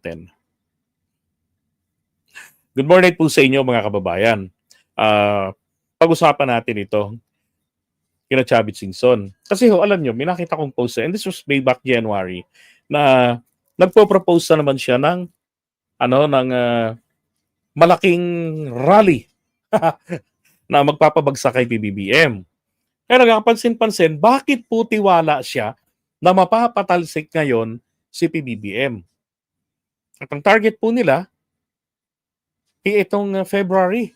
10. Good morning po sa inyo mga kababayan. Ah, Pag-usapan natin ito kina Chavit Singson. Kasi alam nyo, may nakita kong post and this was way back January na nagpo-propose na naman siya ng malaking rally na magpapabagsak kay PBBM. Kaya nagkapansin-pansin, bakit po tiwala siya na mapapatalsik ngayon si PBBM? At ang target po nila itong February.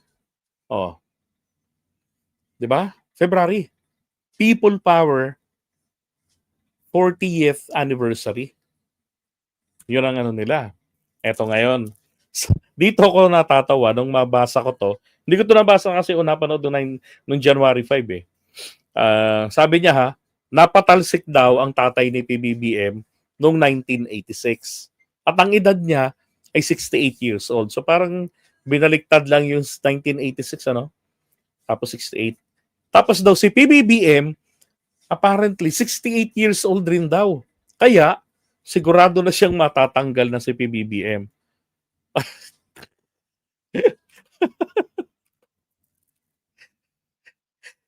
Oh, 'di ba? February. People Power 40th anniversary. 'Yun ang nila. Eto ngayon. Dito ko natatawa nung mabasa ko to. Hindi ko to nabasa kasi napanood nung January 5 eh. Sabi niya napatalsik daw ang tatay ni PBBM noong 1986. At ang edad niya ay 68 years old. So parang binaliktad lang yung 1986 Tapos 68. Tapos daw si PBBM apparently 68 years old rin daw. Kaya sigurado na siyang matatanggal na si PBBM.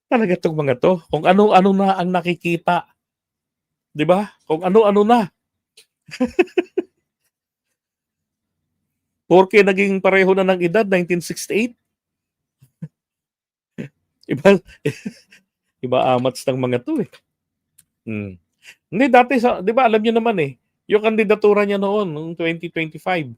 Talaga itong mga to. Kung ano-ano na ang nakikita. 'Di ba? Kung ano-ano na. Porke naging pareho na ng edad, 1968. Iba, iba amats ng mga to eh. Hindi, dati, 'di ba alam niyo naman eh, yung kandidatura niya noon, noong 2025,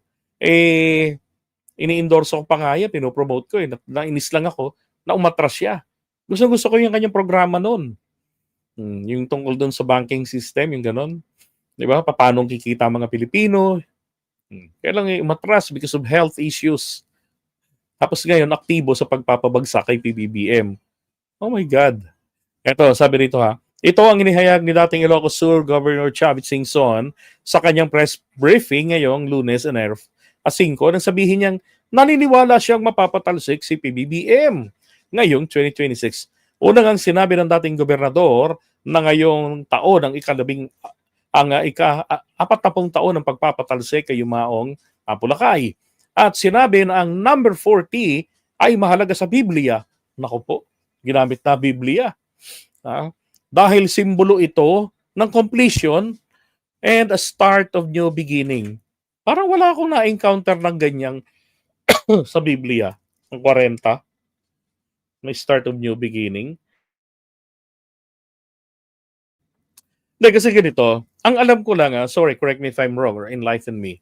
ini-endorse ko pa nga yan, pinopromote ko eh. Nainis lang ako na umatras siya. Gusto ko yung kanyang programa noon. Yung tungkol doon sa banking system, yung ganon. Di ba? Paano kikita mga Pilipino. Kaya lang umatras because of health issues. Tapos ngayon, aktibo sa pagpapabagsak kay PBBM. Oh my God. Ito, sabi rito ito ang inihayag ni dating Ilocos Sur Governor Chavit Singson sa kanyang press briefing ngayong Lunes, Enero 5, nang sabihin niyang naniniwala siyang mapapatalsik si PBBM ngayong 2026. Unang ang sinabi ng dating gobernador na ngayong taon ang ika-40 taon ng pagpapatalsik kay Yumaong Pulakay. At sinabi na ang number 40 ay mahalaga sa Biblia. Naku po, ginamit na Biblia. Dahil simbolo ito ng completion and a start of new beginning. Parang wala akong na-encounter ng ganyang sa Biblia. Ang 40, may start of new beginning. Hindi, kasi ganito, ang alam ko lang, sorry, correct me if I'm wrong or enlighten me,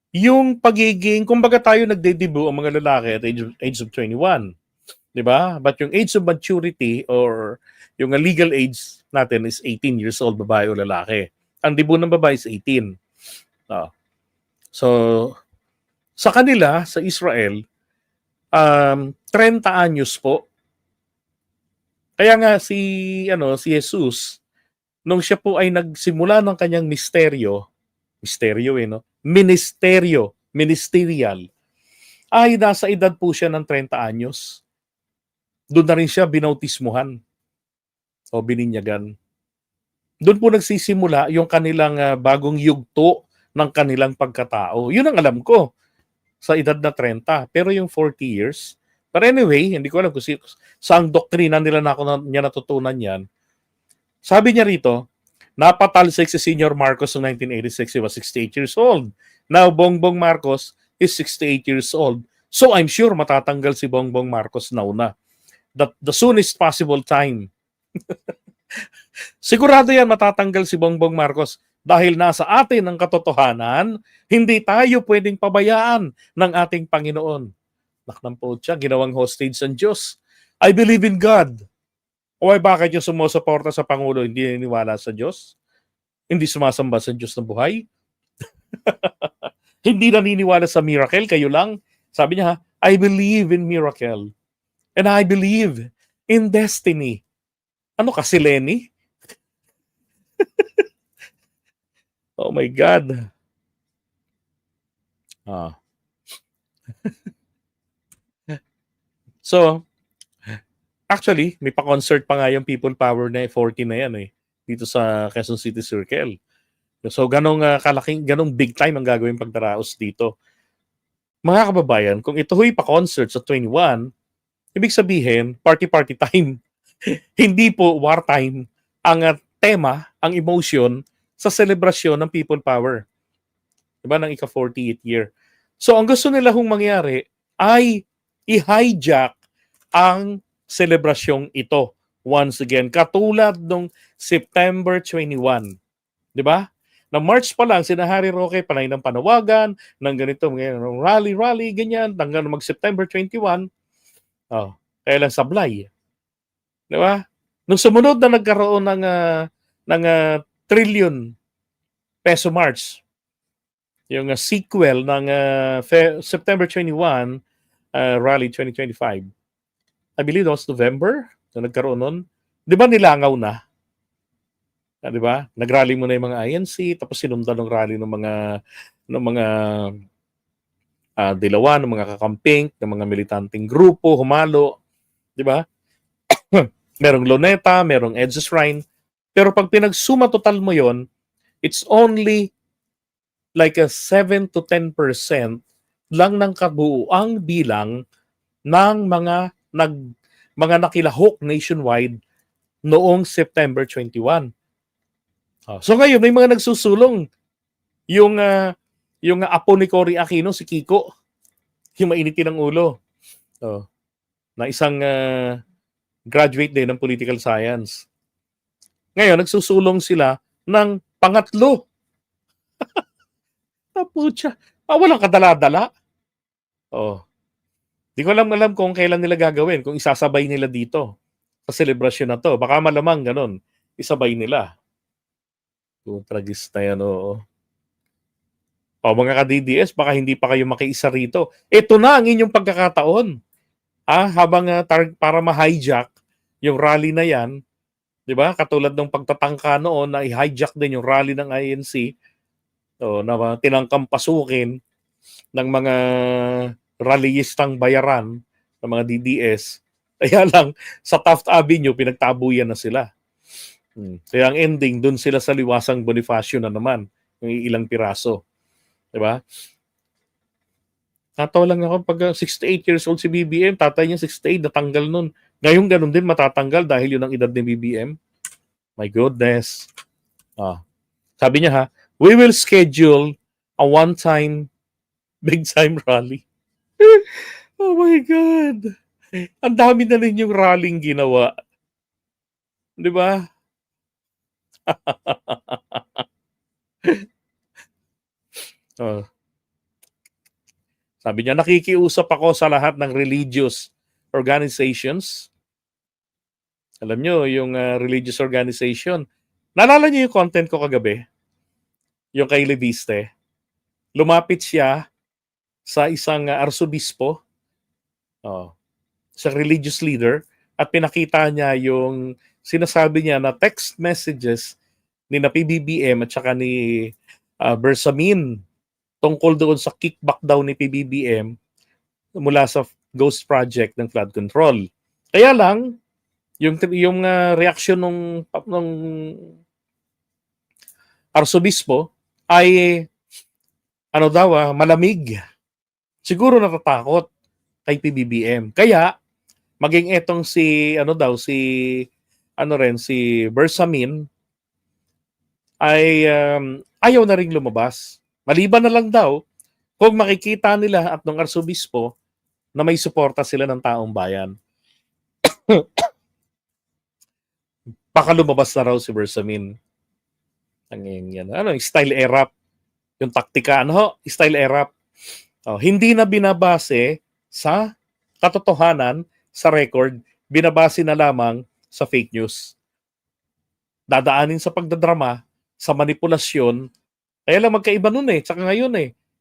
yung pagiging, kumbaga tayo nagde-debut ang mga lalaki at age of 21. Di ba? But yung age of maturity or yung legal age natin is 18 years old, babae o lalaki. Ang debut ng babae is 18. So, sa kanila, sa Israel, 30 anyos po. Kaya nga si Jesus, nung siya po ay nagsimula ng kanyang ministerial, ay nasa edad po siya ng 30 anyos. Doon na rin siya binautismuhan o bininyagan. Doon po nagsisimula yung kanilang bagong yugto ng kanilang pagkatao. Yun ang alam ko sa edad na 30. Pero yung 40 years, but anyway, hindi ko alam kung saang doktrina niya natutunan yan. Sabi niya rito, napatalsik si Senior Marcos noong 1986. He was 68 years old. Now, Bongbong Marcos is 68 years old. So, I'm sure matatanggal si Bongbong Marcos nauna. The soonest possible time. Sigurado yan matatanggal si Bongbong Marcos dahil nasa atin ang katotohanan, hindi tayo pwedeng pabayaan ng ating Panginoon. Naknampod siya, ginawang hostage ng Diyos. I believe in God. O ay bakit yung sumusuporta sa Pangulo hindi naniniwala sa Diyos? Hindi sumasamba sa Diyos ng buhay? Hindi naniniwala sa miracle, kayo lang? Sabi niya I believe in miracle. And I believe in destiny. Ano kasi, Lenny? Oh my God. So, actually, may pa-concert pa nga yung People Power na 40 na yan eh. dito sa Quezon City Circle. So ganong ganong big time ang gagawin pagdaraos dito. Mga kababayan, kung ito huy pa-concert sa 21, ibig sabihin, party-party time. Hindi po wartime ang tema, ang emotion sa selebrasyon ng People Power. Diba? Ng ika-48th year. So ang gusto nila hong mangyari ay i-hijack ang selebrasyong ito. Once again, katulad nung September 21. Diba? Na March pa lang, sina Harry Roque, panay ng panawagan, ng ganito, ng rally, ganyan, hanggang mag-September 21, kaya lang sablay. Di ba? Nung sumunod na nagkaroon ng trillion peso march, yung sequel ng September 21 rally 2025, I believe that was November na nagkaroon nun. Di ba nilangaw na? Di ba? Nagrally muna yung mga INC, tapos sinundan ng rally ng mga dilawan, ng mga kakamping, ng mga militanteng grupo, humalo. Di ba? Merong Luneta, merong Edges Shrine. Pero pag pinagsuma total mo yon, it's only like a 7 to 10% lang ng kabuuang bilang ng mga nakilahok nationwide noong September 21. So ngayon, may mga nagsusulong. Yung apo ni Cory Aquino, si Kiko, yung mainitin ng ulo. Na isang graduate din ng political science. Ngayon, nagsusulong sila ng pangatlo. Taputya. Walang kadala-dala. Di ko alam kung kailan nila gagawin, kung isasabay nila dito sa selebrasyon na to. Baka malamang ganun, isabay nila. Yung tragis na yan, mga ka-DDS, baka hindi pa kayo makiisa rito. Ito na ang inyong pagkakataon. Habang para ma-hijack yung rally na yan, di ba? Katulad ng pagtatangka noon na i-hijack din yung rally ng INC, na tinangkang pasukin ng mga rallyistang bayaran ng mga DDS. Kaya lang, sa Taft Avenue, pinagtabuyan na sila. Kaya ang ending, dun sila sa Liwasang Bonifacio na naman, yung ilang piraso. Diba? Natawa lang ako pag 68 years old si BBM, tatay niya 68, natanggal nun. Ngayon ganun din matatanggal dahil yun ang edad ni BBM. My goodness. Sabi niya we will schedule a one-time, big-time rally. Oh my God. Ang dami na rin yung rallying ginawa. Di ba? Sabi niya, nakikiusap ako sa lahat ng religious organizations. Alam niyo, yung religious organization. Naalala niyo yung content ko kagabi? Yung kay Leviste. Lumapit siya sa isang arsobispo, isang religious leader, at pinakita niya yung sinasabi niya na text messages ni na PBBM at saka ni Bersamin tungkol doon sa kickback daw ni PBBM mula sa Ghost Project ng flood control. Kaya lang, yung reaksyon ng arsobispo ay malamig. Siguro natatakot kay PBBM. Kaya maging etong si Bersamin ay ayaw na ring lumabas. Maliban na lang daw kung makikita nila at ng arsobispo na may suporta sila ng taong bayan. Baka lumabas na raw si Bersamin. Style erap. Yung taktika, style erap. Hindi na binabase sa katotohanan, sa record, binabase na lamang sa fake news. Dadaanin sa pagdadrama, sa manipulasyon. Kaya lang magkaiba nun tsaka ngayon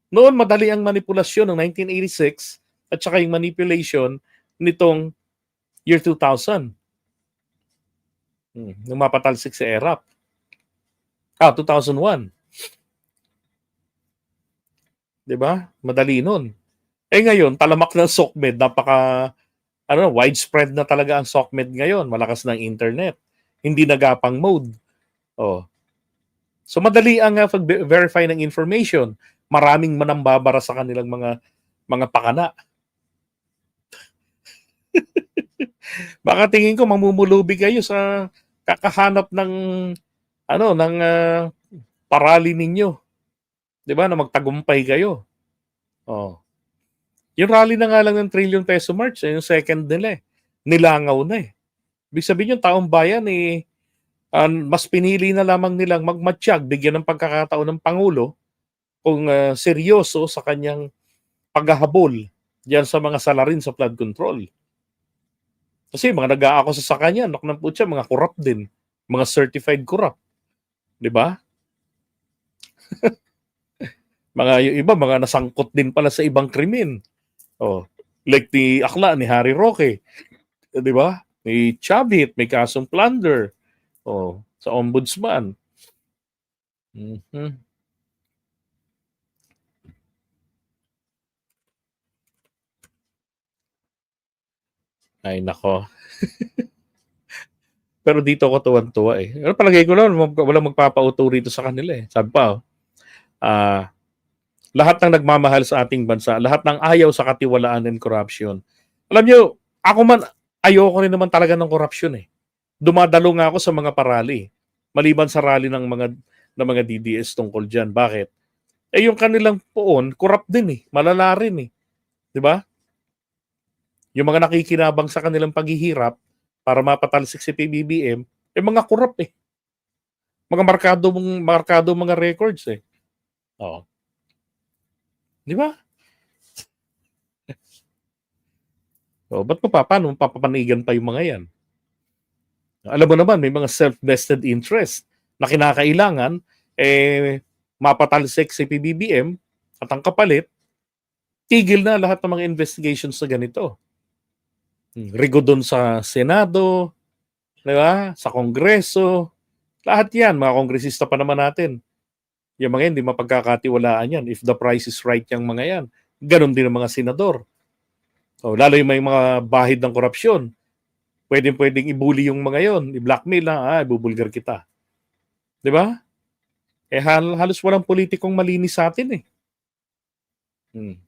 Noon madali ang manipulasyon ng 1986 at saka yung manipulation nitong year 2000. Nung mapatalsik si ERAP. 2001. Diba? Madali nun. Ngayon, talamak ng SOCMED, widespread na talaga ang SOCMED ngayon. Malakas ng internet. Hindi nagapang mode. Oh. So madali ang pag-verify ng information. Maraming manambabara sa kanilang mga pakana. Baka tingin ko mamumulubi kayo sa kakahanap ng parali ninyo. 'Di ba? Na magtagumpay kayo. Oh. Yung rally na nga lang ng trillion peso march, yung second nila eh. Nilangaw na eh. Ibig sabihin yung taong bayan mas pinili na lamang nilang magmatsyag, bigyan ng pagkakataon ng Pangulo kung seryoso sa kanyang paghahabol diyan sa mga salarin sa flood control. Kasi mga nag-aako sa kanya, nok ng putya, mga corrupt din. Mga certified corrupt. Di ba? Yung iba, mga nasangkot din pala sa ibang krimen. Oh, like ni Harry Roque. Di ba? May Chavit, may kasong plunder. Oh, sa ombudsman. Mm-hmm. Ay, nako. Pero dito ako tuwan-tuwa eh. Pero palagay ko lang, walang magpapauto rito sa kanila eh. Sabi pa, lahat ng nagmamahal sa ating bansa, lahat ng ayaw sa katiwalaan and corruption. Alam nyo, ako man, ayoko rin naman talaga ng corruption eh. Dumadalo nga ako sa mga parali. Maliban sa rally ng mga DDS tungkol dyan. Bakit? Eh yung kanilang poon, corrupt din eh. Malala rin eh. Di ba? Yung mga nakikinabang sa kanilang paghihirap para mapatalsik si PBBM, mga corrupt eh. Mga markado mga records eh. Oo. Di ba? O, ba't paano papapanigan pa yung mga yan? Alam mo naman, may mga self-vested interest na kinakailangan, mapatalsik si PBBM at ang kapalit, tigil na lahat ng mga investigations sa ganito. Rigo doon sa Senado, di ba? Sa Kongreso, lahat yan, mga kongresista pa naman natin. Yung mga yan, hindi mapagkakatiwalaan yan. If the price is right yung mga yan. Ganon din ang mga senador. So, lalo yung may mga bahid ng korupsyon. Pwedeng ibuli yung mga yon, i-blackmail lang, ibubulgar kita. Di ba? Halos walang politikong malinis sa atin eh.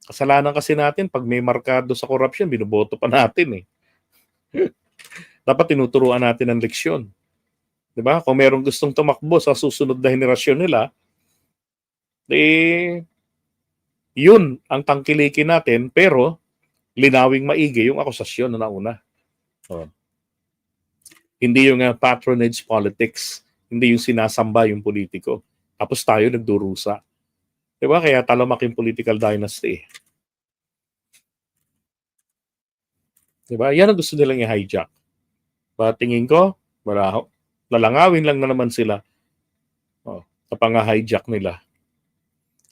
Kasalanan kasi natin, pag may markado sa korupsyon, binoboto pa natin eh. Dapat tinuturuan natin ang leksyon. Di ba? Kung merong gustong tumakbo sa susunod na henerasyon nila, yun ang tangkilikin natin, pero linawing maigi yung akusasyon na nauna. Hindi yung patronage politics, hindi yung sinasamba yung politiko. Tapos tayo nagdurusa. Diba? Kaya talamak yung political dynasty. Diba? Yan ang gusto nilang i-hijack. Tingin ko, lalangawin lang na naman sila sa pang-hijack nila.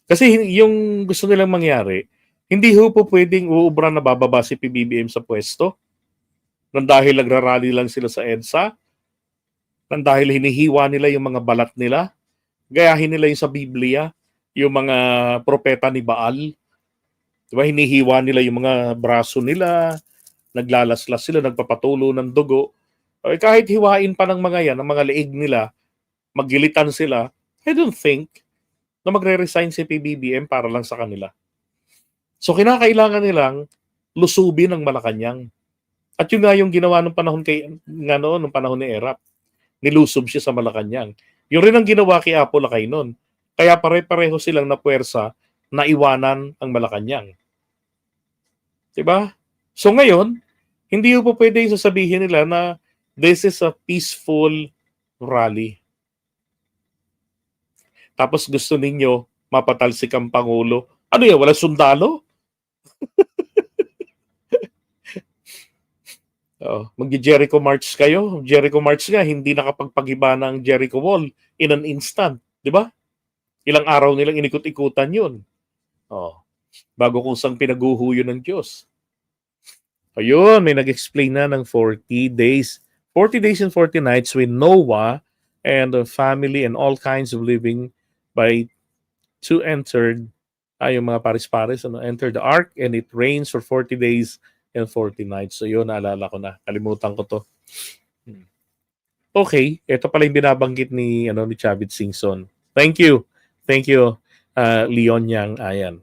Kasi yung gusto nilang mangyari, hindi po pwedeng uubra na bababa si PBBM sa pwesto nang dahil nagrarally lang sila sa EDSA, nang dahil hinihiwa nila yung mga balat nila, gayahin nila yung sa Biblia, yung mga propeta ni Baal. Diba? Hinihiwa nila yung mga braso nila, naglalaslas sila, nagpapatulo ng dugo. Kahit hiwain pa ng mga yan, ng mga leeg nila, maggilitan sila, I don't think na magre-resign si PBBM para lang sa kanila. So kinakailangan nilang lusubin ang Malacanang. At yun nga yung ginawa nung panahon nung panahon ni Erap. Nilusob siya sa Malacanang. Yung rin ang ginawa kay Apo Lakay noon. Kaya pare-pareho silang napuwersa na iwanan ang Malacanang. Diba? So ngayon, hindi po pwede sasabihin nila na this is a peaceful rally. Tapos gusto ninyo mapatalsik ang Pangulo. Ano yan? Wala sundalo? Mag-Jericho March kayo. Jericho March nga, hindi nakapagpagiba ng Jericho Wall in an instant. Di ba? Ilang araw nilang inikot-ikutan yun. Bago kung saan pinaguhuyo ng Diyos. Ayun, may nag-explain na ng 40 days. 40 days and 40 nights with Noah and the family and all kinds of living by two entered, yung mga paris-paris, entered the ark, and it rains for 40 days and 40 nights. So yun, naalala ko na. Kalimutan ko to. Okay, ito pala yung binabanggit ni Chavit Singson. Thank you. Thank you, Leon Yang Ayan.